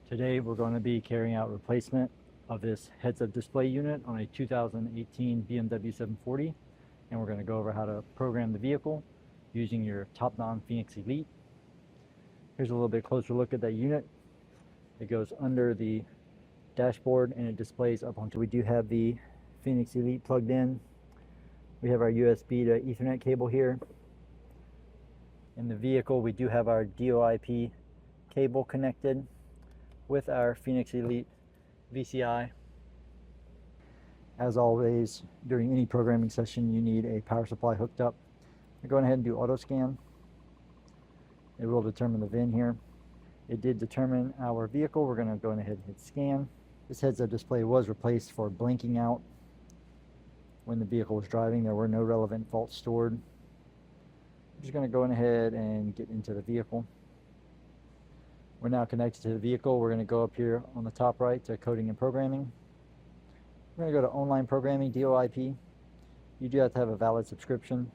Today we're going to be carrying out replacement of this heads-up display unit on a 2018 BMW 740, and we're going to go over how to program the vehicle using your Topdon Phoenix Elite. Here's a little bit closer look at that unit. It goes under the dashboard and it displays up onto. We do have the Phoenix Elite plugged in. We have our USB to Ethernet cable here. In the vehicle we do have our DOIP cable connected with our Phoenix Elite VCI. As always, during any programming session, you need a power supply hooked up. We're going ahead and do auto scan. It will determine the VIN here. It did determine our vehicle. We're going to go ahead and hit scan. This heads-up display was replaced for blinking out when the vehicle was driving. There were no relevant faults stored. I'm just going to go ahead and get into the vehicle. We're now connected to the vehicle. We're going to go up here on the top right to coding and programming. We're going to go to online programming, DOIP. You do have to have a valid subscription.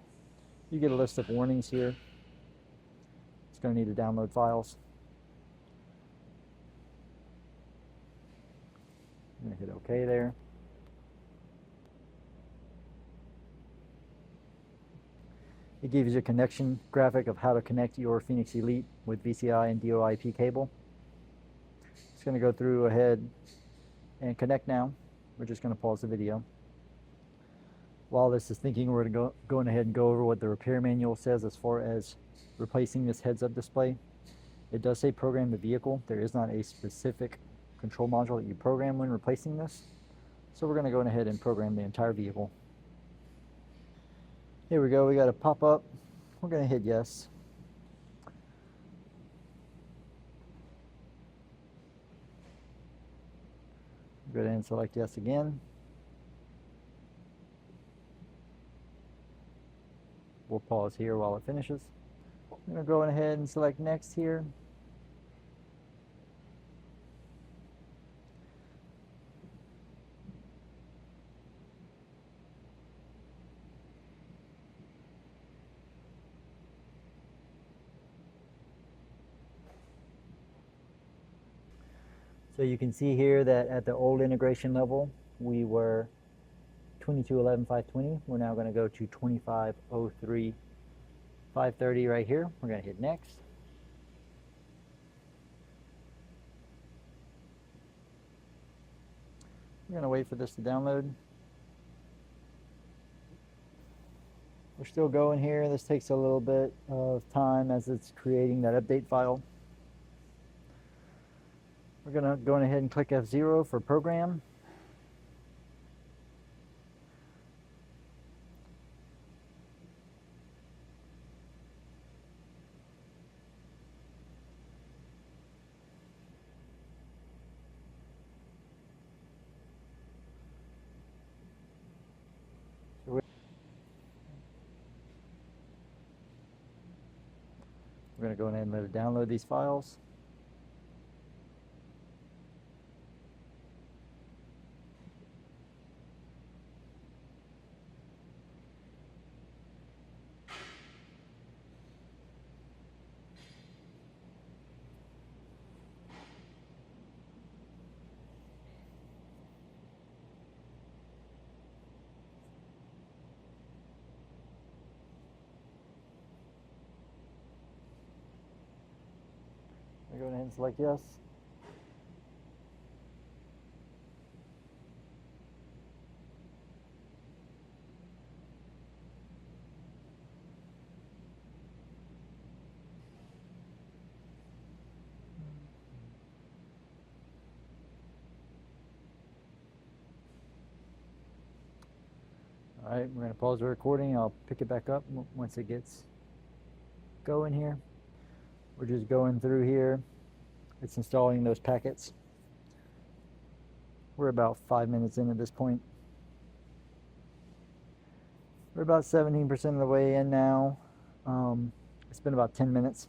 You get a list of warnings here. It's going to need to download files. I'm going to hit OK there. It gives you a connection graphic of how to connect your Phoenix Elite with VCI and DOIP cable. It's going to go through ahead and connect now. We're just going to pause the video. While this is thinking, we're going to go ahead and go over what the repair manual says as far as replacing this heads-up display. It does say program the vehicle. There is not a specific control module that you program when replacing this. So we're going to go ahead and program the entire vehicle. Here we go, we got a pop-up. We're going to hit yes. Go ahead and select yes again. We'll pause here while it finishes. I'm going to go ahead and select next here. So you can see here that at the old integration level, we were 2211.520. We're now going to go to 2503.530 right here. We're going to hit next. We're going to wait for this to download. We're still going here. This takes a little bit of time as it's creating that update file. We're going to go ahead and click F0 for program. So we're going to go ahead and let it download these files. I'm going to go ahead and select yes. All right, we're going to pause the recording. I'll pick it back up once it gets going here. We're just going through here. It's installing those packets. We're about 5 minutes in at this point. We're about 17% of the way in now. It's been about 10 minutes.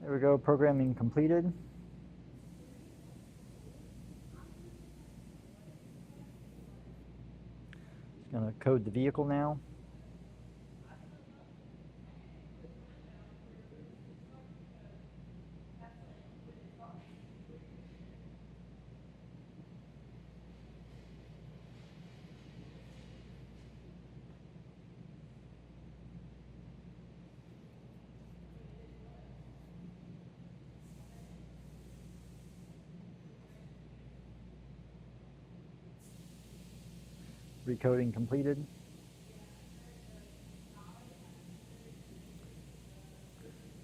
There we go, programming completed. Gonna code the vehicle now. Recoding completed.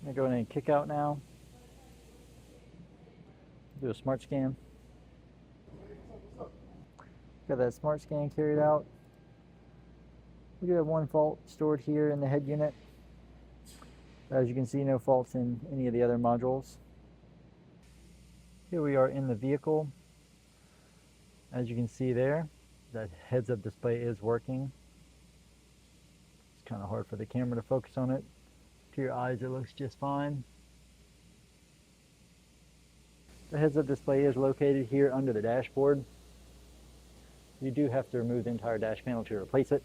I'm going to go and kick out now. Do a smart scan. Got that smart scan carried out. We do have one fault stored here in the head unit. As you can see, no faults in any of the other modules. Here we are in the vehicle. As you can see there, that heads-up display is working. It's kind of hard for the camera to focus on it. To your eyes, it looks just fine. The heads-up display is located here under the dashboard. You do have to remove the entire dash panel to replace it.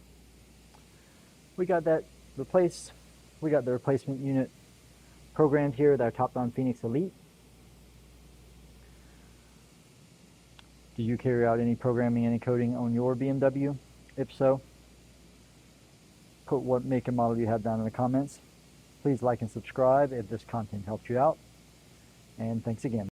We got that replaced. We got the replacement unit programmed here with our Topdon Phoenix Elite. Do you carry out any programming and encoding on your BMW? If so, put what make and model you have down in the comments. Please like and subscribe if this content helped you out. And thanks again.